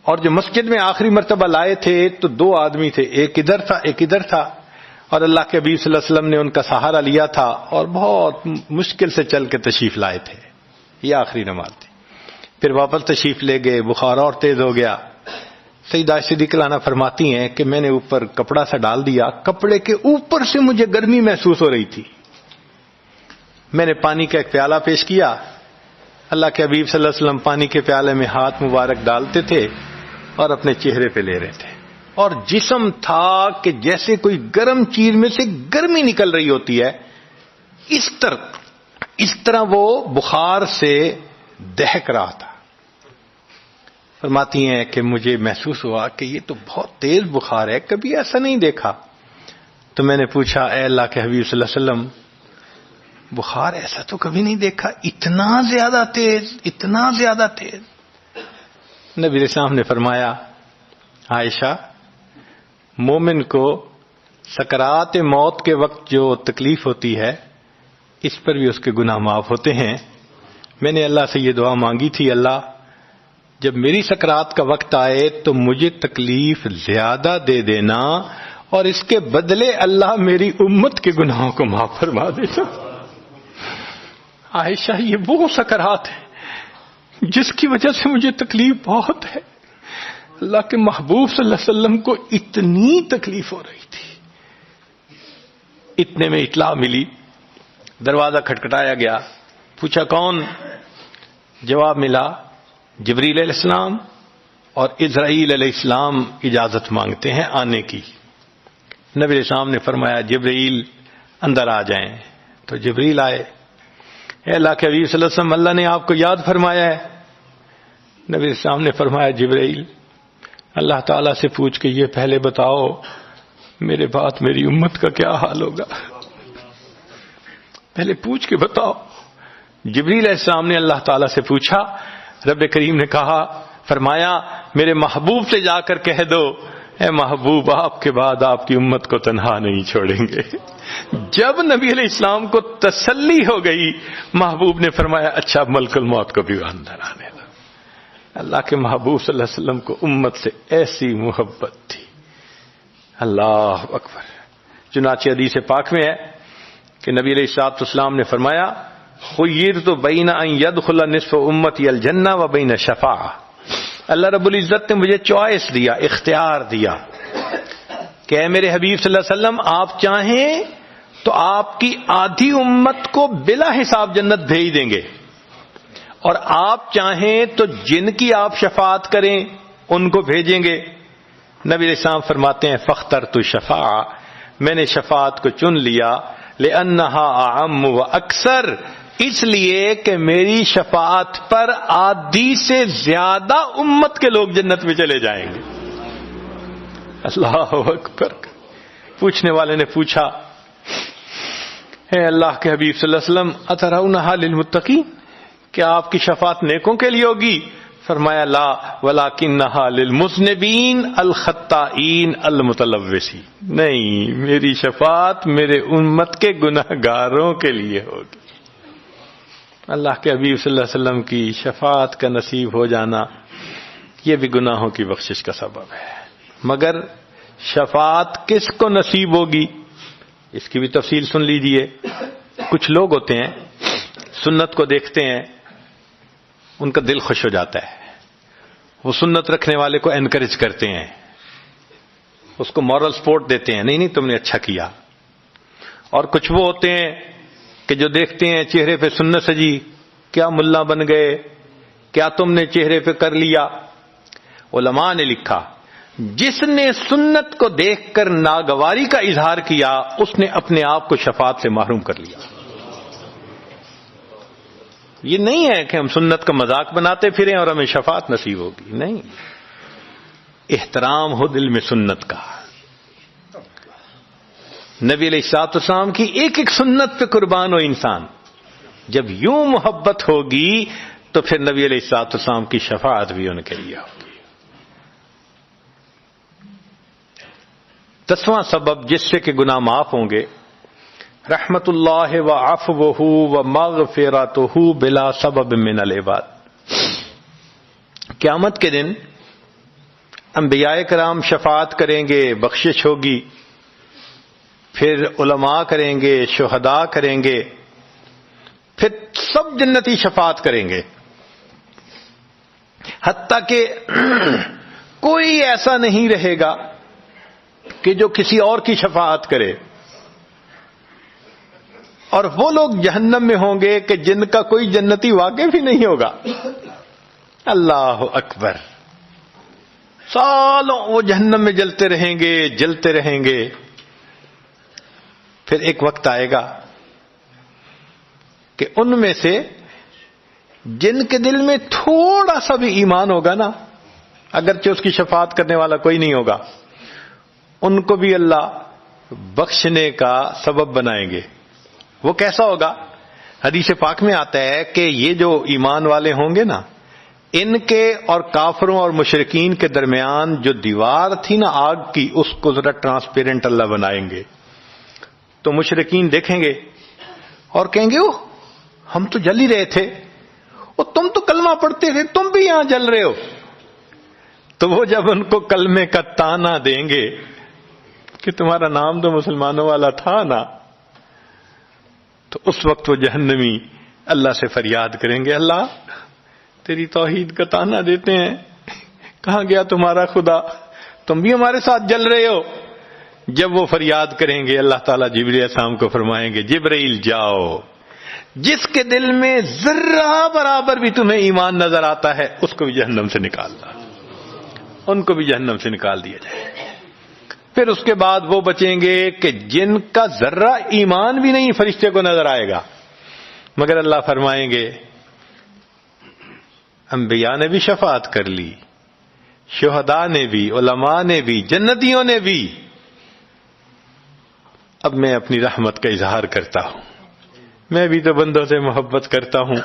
اور جو مسجد میں آخری مرتبہ لائے تھے تو 2 آدمی تھے، ایک ادھر تھا ایک ادھر تھا، اور اللہ کے حبیب صلی اللہ علیہ وسلم نے ان کا سہارا لیا تھا اور بہت مشکل سے چل کے تشریف لائے تھے. یہ آخری نماز تھی. پھر واپس تشریف لے گئے، بخار اور تیز ہو گیا. سیدہ عائشہ صدیقہ عنہا فرماتی ہیں کہ میں نے اوپر کپڑا سا ڈال دیا، کپڑے کے اوپر سے مجھے گرمی محسوس ہو رہی تھی. میں نے پانی کا ایک پیالہ پیش کیا. اللہ کے حبیب صلی اللہ علیہ وسلم پانی کے پیالے میں ہاتھ مبارک ڈالتے تھے اور اپنے چہرے پہ لے رہے تھے، اور جسم تھا کہ جیسے کوئی گرم چیز میں سے گرمی نکل رہی ہوتی ہے. اس طرح وہ بخار سے دہک رہا تھا. فرماتی ہیں کہ مجھے محسوس ہوا کہ یہ تو بہت تیز بخار ہے، کبھی ایسا نہیں دیکھا. تو میں نے پوچھا اے اللہ کے حبیب صلی اللہ علیہ وسلم بخار ایسا تو کبھی نہیں دیکھا، اتنا زیادہ تیز اتنا زیادہ تیز. نبی علیہ السلام نے فرمایا عائشہ مومن کو سکرات موت کے وقت جو تکلیف ہوتی ہے اس پر بھی اس کے گناہ معاف ہوتے ہیں. میں نے اللہ سے یہ دعا مانگی تھی، اللہ جب میری سکرات کا وقت آئے تو مجھے تکلیف زیادہ دے دینا اور اس کے بدلے اللہ میری امت کے گناہوں کو معاف فرما دینا. عائشہ یہ وہ سکرات ہیں جس کی وجہ سے مجھے تکلیف بہت ہے. اللہ کے محبوب صلی اللہ علیہ وسلم کو اتنی تکلیف ہو رہی تھی. اتنے میں اطلاع ملی, دروازہ کھٹکھٹایا گیا, پوچھا کون؟ جواب ملا جبریل علیہ السلام اور اسرائیل علیہ السلام اجازت مانگتے ہیں آنے کی. نبی علیہ السلام نے فرمایا جبریل اندر آ جائیں. تو جبریل آئے. اے اللہ کے حبیب صلی اللہ علیہ وسلم, اللہ نے آپ کو یاد فرمایا ہے. نبی علیہ السلام نے فرمایا جبریل اللہ تعالیٰ سے پوچھ کے یہ پہلے بتاؤ میرے بعد میری امت کا کیا حال ہوگا, پہلے پوچھ کے بتاؤ. جبریل علیہ السلام نے اللہ تعالیٰ سے پوچھا. رب کریم نے کہا, فرمایا میرے محبوب سے جا کر کہہ دو اے محبوب آپ کے بعد آپ کی امت کو تنہا نہیں چھوڑیں گے. جب نبی علیہ السلام کو تسلی ہو گئی, محبوب نے فرمایا اچھا ملک الموت کو بھی اندر آنے دو. اللہ کے محبوب صلی اللہ علیہ وسلم کو امت سے ایسی محبت تھی. اللہ اکبر. چنانچہ حدیث پاک میں ہے کہ نبی علیہ الصلوۃ والسلام نے فرمایا خیرت بین ان یدخل نصف امتی الجنہ و بین شفاعہ. اللہ رب العزت نے مجھے چوائس دیا, اختیار دیا کہ اے میرے حبیب صلی اللہ علیہ وسلم آپ چاہیں تو آپ کی آدھی امت کو بلا حساب جنت بھیج دیں گے, اور آپ چاہیں تو جن کی آپ شفاعت کریں ان کو بھیجیں گے. نبی علیہ السلام فرماتے ہیں فاخترت الشفاعہ, میں نے شفاعت کو چن لیا, لأنہا اعم و اکثر, اس لیے کہ میری شفاعت پر آدھی سے زیادہ امت کے لوگ جنت میں چلے جائیں گے. اللہ اکبر. پوچھنے والے نے پوچھا اے اللہ کے حبیب صلی اللہ علیہ وسلم اترونہا للمتقین, کیا آپ کی شفاعت نیکوں کے لیے ہوگی؟ فرمایا لا ولکنہا للمذنبین الخطائین المتلوثین, نہیں میری شفاعت میرے امت کے گناہگاروں کے لیے ہوگی. اللہ کے حبیب صلی اللہ علیہ وسلم کی شفاعت کا نصیب ہو جانا یہ بھی گناہوں کی بخشش کا سبب ہے. مگر شفاعت کس کو نصیب ہوگی اس کی بھی تفصیل سن لیجئے. کچھ لوگ ہوتے ہیں سنت کو دیکھتے ہیں ان کا دل خوش ہو جاتا ہے, وہ سنت رکھنے والے کو انکریج کرتے ہیں, اس کو مورل سپورٹ دیتے ہیں, نہیں نہیں تم نے اچھا کیا. اور کچھ وہ ہوتے ہیں کہ جو دیکھتے ہیں چہرے پہ سنت سجی, کیا ملا بن گئے, کیا تم نے چہرے پہ کر لیا. علماء نے لکھا جس نے سنت کو دیکھ کر ناگواری کا اظہار کیا اس نے اپنے آپ کو شفاعت سے محروم کر لیا. یہ نہیں ہے کہ ہم سنت کا مذاق بناتے پھریں اور ہمیں شفاعت نصیب ہوگی, نہیں. احترام ہو دل میں سنت کا. نبی علیہ الصلوۃ والسلام کی ایک ایک سنت پہ قربان ہو انسان. جب یوں محبت ہوگی تو پھر نبی علیہ الصلوۃ والسلام کی شفاعت بھی ان کے لیے ہوگی. 10واں سبب جس سے کہ گناہ معاف ہوں گے, رحمت اللہ و عفوہ و مغفرتہ بلا سبب من العباد. قیامت کے دن انبیاء کرام شفاعت کریں گے, بخشش ہوگی, پھر علماء کریں گے, شہداء کریں گے, پھر سب جنتی شفاعت کریں گے, حتیٰ کہ کوئی ایسا نہیں رہے گا کہ جو کسی اور کی شفاعت کرے. اور وہ لوگ جہنم میں ہوں گے کہ جن کا کوئی جنتی واقف ہی نہیں ہوگا. اللہ اکبر. سالوں وہ جہنم میں جلتے رہیں گے, جلتے رہیں گے. پھر ایک وقت آئے گا کہ ان میں سے جن کے دل میں تھوڑا سا بھی ایمان ہوگا نا, اگرچہ اس کی شفاعت کرنے والا کوئی نہیں ہوگا, ان کو بھی اللہ بخشنے کا سبب بنائیں گے. وہ کیسا ہوگا؟ حدیث پاک میں آتا ہے کہ یہ جو ایمان والے ہوں گے نا, ان کے اور کافروں اور مشرکین کے درمیان جو دیوار تھی نا آگ کی, اس کو ذرا ٹرانسپیرنٹ اللہ بنائیں گے. تو مشرکین دیکھیں گے اور کہیں گے اوہ ہم تو جل ہی رہے تھے, اور تم تو کلمہ پڑھتے تھے, تم بھی یہاں جل رہے ہو. تو وہ جب ان کو کلمے کا تانا دیں گے کہ تمہارا نام تو مسلمانوں والا تھا نا, تو اس وقت وہ جہنمی اللہ سے فریاد کریں گے، اللہ تیری توحید کا طعنہ دیتے ہیں، کہاں گیا تمہارا خدا، تم بھی ہمارے ساتھ جل رہے ہو۔ جب وہ فریاد کریں گے اللہ تعالیٰ جبرائیل علیہ السلام کو فرمائیں گے جبرائیل جاؤ، جس کے دل میں ذرہ برابر بھی تمہیں ایمان نظر آتا ہے اس کو بھی جہنم سے نکالنا، ان کو بھی جہنم سے نکال دیا جائے۔ پھر اس کے بعد وہ بچیں گے کہ جن کا ذرہ ایمان بھی نہیں فرشتے کو نظر آئے گا، مگر اللہ فرمائیں گے انبیاء نے بھی شفاعت کر لی، شہداء نے بھی، علماء نے بھی، جنتیوں نے بھی، اب میں اپنی رحمت کا اظہار کرتا ہوں، میں بھی تو بندوں سے محبت کرتا ہوں۔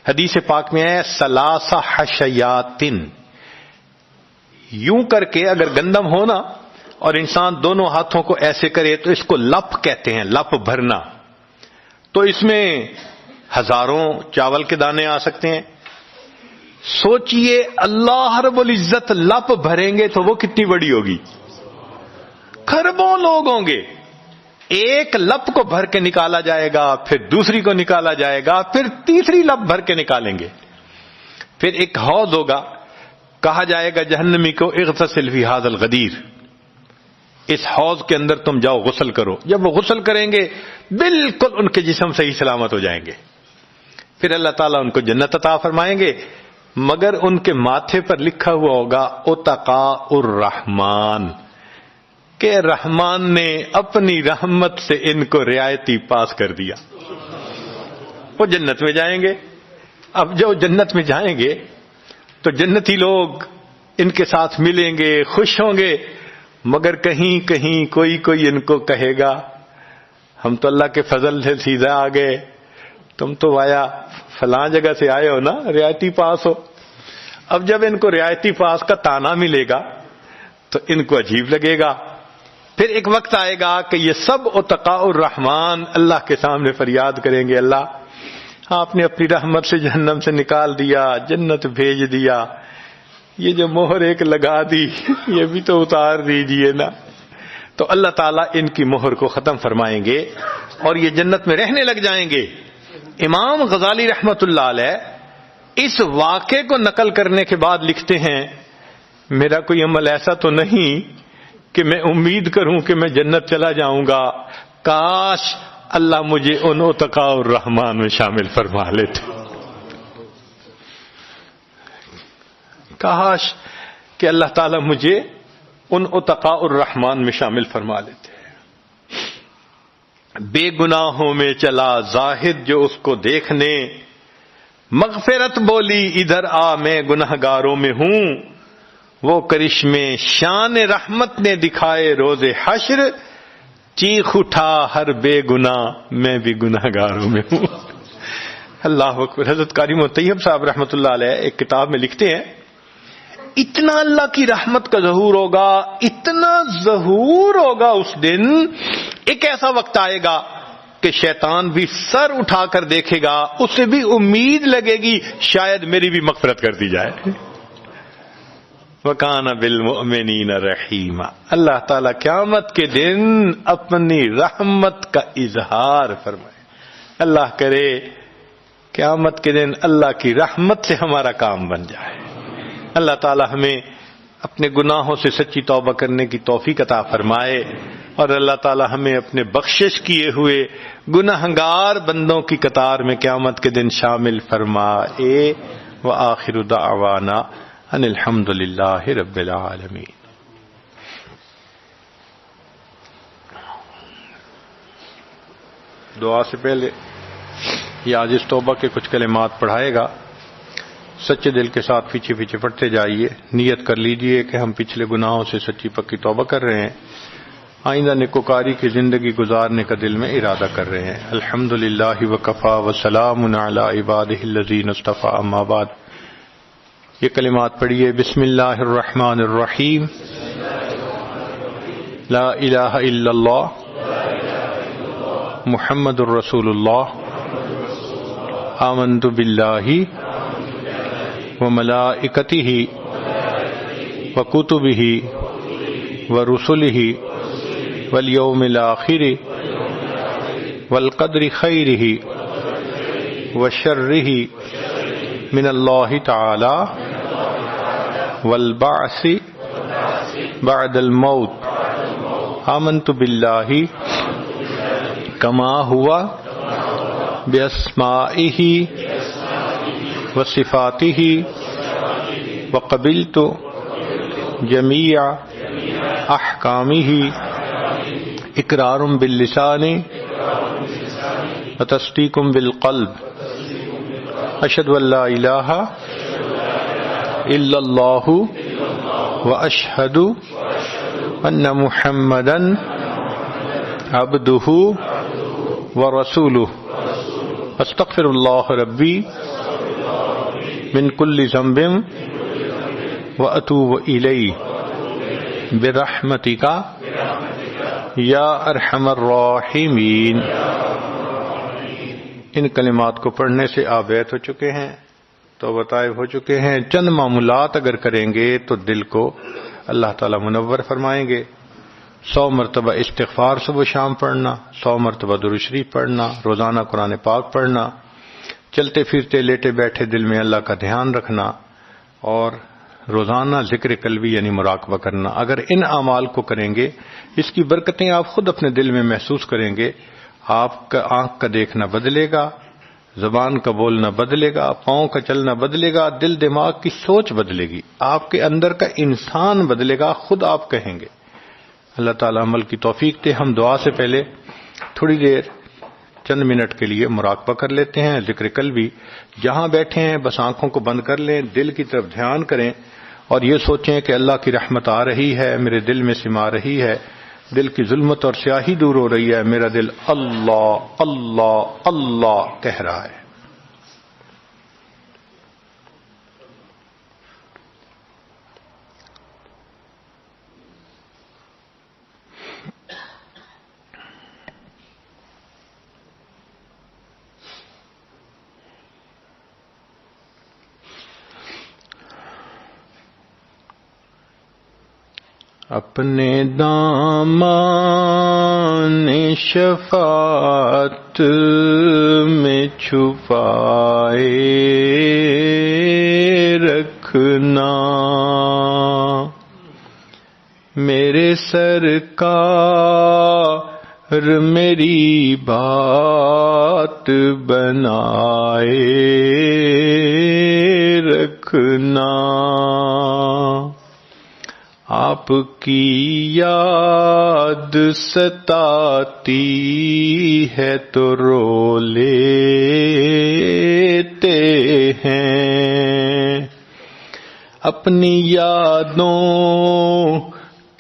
حدیث پاک میں ہے ثلاث حشیات، یوں کر کے اگر گندم ہونا اور انسان دونوں ہاتھوں کو ایسے کرے تو اس کو لپ کہتے ہیں، لپ بھرنا، تو اس میں ہزاروں چاول کے دانے آ سکتے ہیں۔ سوچئے اللہ رب العزت لپ بھریں گے تو وہ کتنی بڑی ہوگی، کھربوں لوگ ہوں گے، ایک لپ کو بھر کے نکالا جائے گا، پھر دوسری کو نکالا جائے گا، پھر تیسری لپ بھر کے نکالیں گے، پھر ایک حوض ہوگا، کہا جائے گا جہنمی کو اغتسل فی ھذا الغدیر، اس حوض کے اندر تم جاؤ غسل کرو۔ جب وہ غسل کریں گے بالکل ان کے جسم صحیح سلامت ہو جائیں گے، پھر اللہ تعالیٰ ان کو جنت عطا فرمائیں گے، مگر ان کے ماتھے پر لکھا ہوا ہوگا اتقاء الرحمن، کہ رحمان نے اپنی رحمت سے ان کو رعایتی پاس کر دیا، وہ جنت میں جائیں گے۔ اب جو جنت میں جائیں گے تو جنتی لوگ ان کے ساتھ ملیں گے، خوش ہوں گے، مگر کہیں کہیں کوئی ان کو کہے گا ہم تو اللہ کے فضل سے سیدھا آ گئے، تم تو آیا فلاں جگہ سے آئے ہو نا، رعایتی پاس ہو۔ اب جب ان کو رعایتی پاس کا طعنہ ملے گا تو ان کو عجیب لگے گا، پھر ایک وقت آئے گا کہ یہ سب اتقاء الرحمن اللہ کے سامنے فریاد کریں گے، اللہ آپ نے اپنی رحمت سے جہنم سے نکال دیا، جنت بھیج دیا، یہ جو مہر ایک لگا دی یہ بھی تو اتار دیجئے نا۔ تو اللہ تعالیٰ ان کی مہر کو ختم فرمائیں گے اور یہ جنت میں رہنے لگ جائیں گے۔ امام غزالی رحمت اللہ علیہ اس واقعے کو نقل کرنے کے بعد لکھتے ہیں میرا کوئی عمل ایسا تو نہیں کہ میں امید کروں کہ میں جنت چلا جاؤں گا، کاش اللہ مجھے ان اتقاء الرحمن میں شامل فرما لیتے، کاش کہ اللہ تعالیٰ مجھے ان اتقاء الرحمن میں شامل فرما لیتے۔ بے گناہوں میں چلا زاہد جو اس کو دیکھنے، مغفرت بولی ادھر آ میں گنہگاروں میں ہوں، وہ کرشمے شان رحمت نے دکھائے روز حشر، چیخ اٹھا ہر بے گناہ میں بھی گنہگاروں میں ہوں۔ اللہ اکبر۔ حضرت قاری طیب صاحب رحمۃ اللہ علیہ ایک کتاب میں لکھتے ہیں اتنا اللہ کی رحمت کا ظہور ہوگا، اتنا ظہور ہوگا اس دن، ایک ایسا وقت آئے گا کہ شیطان بھی سر اٹھا کر دیکھے گا، اسے بھی امید لگے گی شاید میری بھی مغفرت کر دی جائے۔ وَكَانَ بِالْمُؤْمِنِينَ رَحِيمًا۔ اللہ تعالیٰ قیامت کے دن اپنی رحمت کا اظہار فرمائے۔ اللہ کرے قیامت کے دن اللہ کی رحمت سے ہمارا کام بن جائے۔ اللہ تعالیٰ ہمیں اپنے گناہوں سے سچی توبہ کرنے کی توفیق عطا فرمائے، اور اللہ تعالیٰ ہمیں اپنے بخشش کیے ہوئے گنہگار بندوں کی قطار میں قیامت کے دن شامل فرمائے۔ وآخر دعوانا ان الحمد للہ رب العالمین۔ دعا سے پہلے یہ عاجز توبہ کے کچھ کلمات پڑھائے گا، سچے دل کے ساتھ پیچھے پیچھے پڑھتے جائیے، نیت کر لیجئے کہ ہم پچھلے گناہوں سے سچی پکی توبہ کر رہے ہیں، آئندہ نیکوکاری کی زندگی گزارنے کا دل میں ارادہ کر رہے ہیں۔ الحمدللہ وکفی وسلام علی عبادہ الذین اصطفی، اما بعد۔ یہ کلمات پڑھیے۔ بسم اللہ الرحمن الرحیم، لا الہ الا اللہ محمد الرسول اللہ، آمنت باللہ وملائکتہ وکتبہ ورسلہ والیوم الآخر والقدر خیرہ وشرہ من اللہ تعالی والبعث بعد الموت آمنت باللہ کما ہوا باسمائہ وصفاتہ وقبلت جمیع احکامہ اقرار باللسان وتصدیق بالقلب اشہد ان لا الہ الا اللہ واشہد ان محمدا عبدہ ورسولہ استغفر اللہ ربی من کل ذنب واتوب الیہ برحمتک یا ارحم الراحمین۔ ان کلمات کو پڑھنے سے آپ بیت ہو چکے ہیں، توبہ طائب ہو چکے ہیں۔ چند معمولات اگر کریں گے تو دل کو اللہ تعالیٰ منور فرمائیں گے۔ 100 مرتبہ استغفار صبح و شام پڑھنا، 100 مرتبہ درود شریف پڑھنا، روزانہ قرآن پاک پڑھنا، چلتے پھرتے لیٹے بیٹھے دل میں اللہ کا دھیان رکھنا، اور روزانہ ذکر قلبی یعنی مراقبہ کرنا۔ اگر ان اعمال کو کریں گے اس کی برکتیں آپ خود اپنے دل میں محسوس کریں گے۔ آپ کا آنکھ کا دیکھنا بدلے گا، زبان کا بولنا بدلے گا، پاؤں کا چلنا بدلے گا، دل دماغ کی سوچ بدلے گی، آپ کے اندر کا انسان بدلے گا، خود آپ کہیں گے۔ اللہ تعالیٰ عمل کی توفیق دے۔ ہم دعا سے پہلے تھوڑی دیر چند منٹ کے لیے مراقبہ کر لیتے ہیں، ذکر قلبی۔ جہاں بیٹھے ہیں بس آنکھوں کو بند کر لیں، دل کی طرف دھیان کریں اور یہ سوچیں کہ اللہ کی رحمت آ رہی ہے، میرے دل میں سما رہی ہے، دل کی ظلمت اور سیاہی دور ہو رہی ہے، میرا دل اللہ اللہ اللہ کہہ رہا ہے۔ اپنے دامان شفاعت میں چھپائے رکھنا، میرے سرکار میری بات بنائے رکھنا، آپ کی یاد ستاتی ہے تو رو لیتے ہیں، اپنی یادوں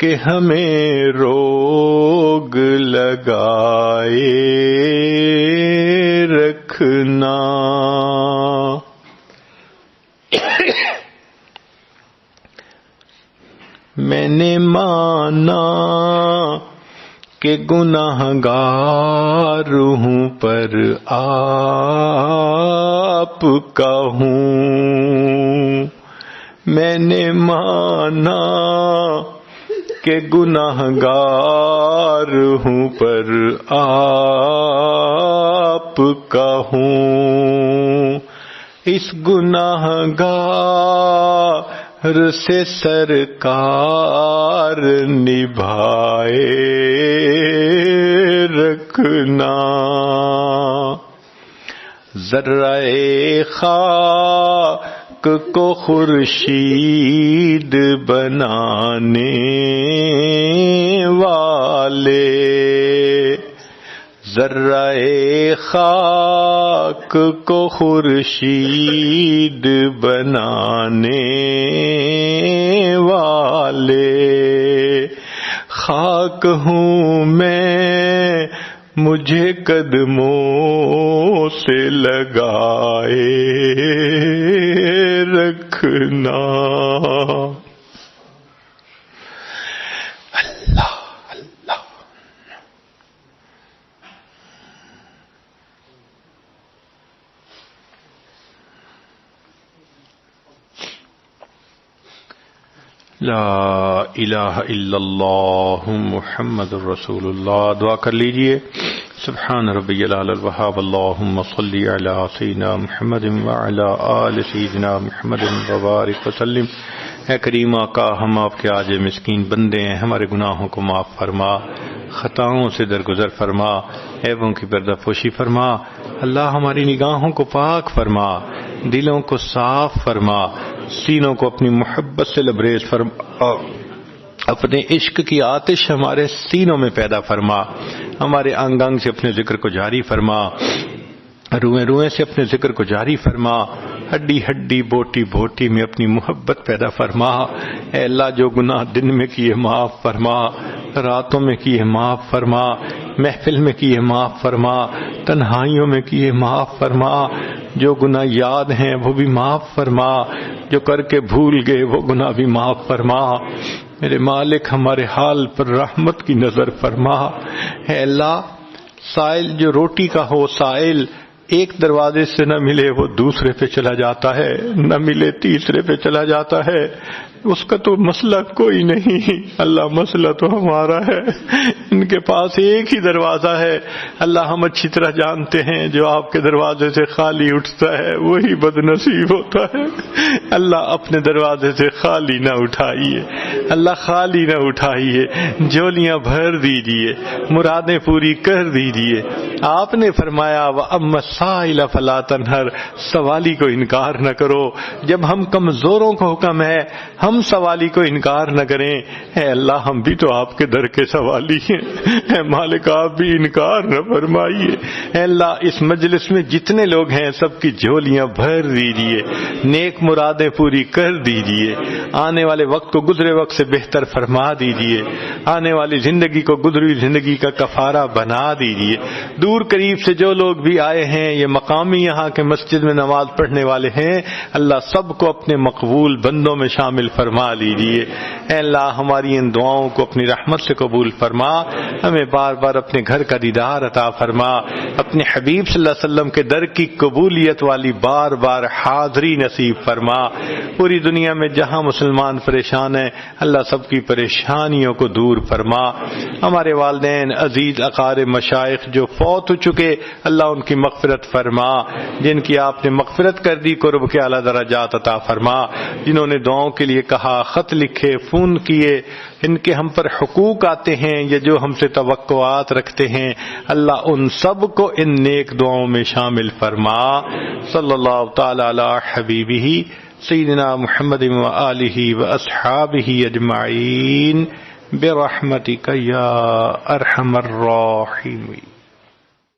کے ہمیں روگ لگائے رکھنا، میں نے مانا کہ گناہ گار ہوں پر آپ کا ہوں، میں نے مانا کہ گناہ گار ہوں پر آپ کا ہوں، اس گناہ گار سے سرکار نبھائے رکھنا، ذرہ خاک کو خورشید بنانے والے، ذرہ خاک کو خورشید بنانے والے، خاک ہوں میں مجھے قدموں سے لگائے رکھنا، اللہ اللہ۔ لا الہ الا اللہ محمد الرسول اللہ۔ دعا کر لیجئے، سبحان ربی العلی الوہاب اللہم صلی علی سیدنا محمد وعلی آل سیدنا محمد وبارک وسلم۔ اے کریم آقا، ہم آپ کے عاجز مسکین بندے ہیں، ہمارے گناہوں کو معاف فرما، خطاؤں سے درگزر فرما، عیبوں کی پردہ پوشی فرما۔ اللہ ہماری نگاہوں کو پاک فرما، دلوں کو صاف فرما، سینوں کو اپنی محبت سے لبریز فرما، اپنے عشق کی آتش ہمارے سینوں میں پیدا فرما، ہمارے انگ انگ سے اپنے ذکر کو جاری فرما، روئیں روئیں سے اپنے ذکر کو جاری فرما، ہڈی ہڈی بوٹی بوٹی میں اپنی محبت پیدا فرما۔ اے اللہ، جو گناہ دن میں کیے معاف فرما، راتوں میں کیے معاف فرما، محفل میں کیے معاف فرما، تنہائیوں میں کیے معاف فرما، جو گناہ یاد ہیں وہ بھی معاف فرما، جو کر کے بھول گئے وہ گناہ بھی معاف فرما۔ میرے مالک، ہمارے حال پر رحمت کی نظر فرما۔ اے اللہ، سائل جو روٹی کا ہو، سائل ایک دروازے سے نہ ملے وہ دوسرے پہ چلا جاتا ہے، نہ ملے تیسرے پہ چلا جاتا ہے، اس کا تو مسئلہ کوئی نہیں۔ اللہ، مسئلہ تو ہمارا ہے، ان کے پاس ایک ہی دروازہ ہے۔ اللہ، ہم اچھی طرح جانتے ہیں جو آپ کے دروازے سے خالی اٹھتا ہے وہی بد نصیب ہوتا ہے۔ اللہ، اپنے دروازے سے خالی نہ اٹھائیے، اللہ خالی نہ اٹھائیے، جولیاں بھر دیجیے، مرادیں پوری کر دیجیے۔ آپ نے فرمایا وَأَمَّا السَّائِلَ فَلَا تَنْهَرْ، سوالی کو انکار نہ کرو۔ جب ہم کمزوروں کو حکم ہے ہم سوالی کو انکار نہ کریں، اے اللہ ہم بھی تو آپ کے در کے سوالی ہیں، اے مالک آپ بھی انکار نہ فرمائیے۔ اے اللہ، اس مجلس میں جتنے لوگ ہیں سب کی جھولیاں بھر دیجیے، نیک مرادیں پوری کر دیجیے، آنے والے وقت کو گزرے وقت سے بہتر فرما دیجیے، آنے والی زندگی کو گزری زندگی کا کفارہ بنا دیجیے۔ دور قریب سے جو لوگ بھی آئے ہیں، یہ مقامی یہاں کے مسجد میں نماز پڑھنے والے ہیں، اللہ سب کو اپنے مقبول بندوں میں شامل فرما لیجیے۔ اے اللہ، ہماری ان دعاؤں کو اپنی رحمت سے قبول فرما، ہمیں بار بار اپنے گھر کا دیدار عطا فرما، اپنے حبیب صلی اللہ علیہ وسلم کے در کی قبولیت والی بار بار حاضری نصیب فرما۔ پوری دنیا میں جہاں مسلمان پریشان ہیں، اللہ سب کی پریشانیوں کو دور فرما۔ ہمارے والدین، عزیز اقارب، مشائخ جو فوت ہو چکے، اللہ ان کی مغفرت فرما، جن کی آپ نے مغفرت کر دی قرب کے اعلیٰ درجات عطا فرما، جنہوں نے دعاؤں کے لیے کہا، خط لکھے، فون کیے، ان کے ہم پر حقوق آتے ہیں یا جو ہم سے توقعات رکھتے ہیں، اللہ ان سب کو ان نیک دعاؤں میں شامل فرما۔ صلی اللہ تعالی علی حبیبہ سیدنا محمد وآلہ واصحابہ اجمعین برحمتک یا ارحم الراحمین۔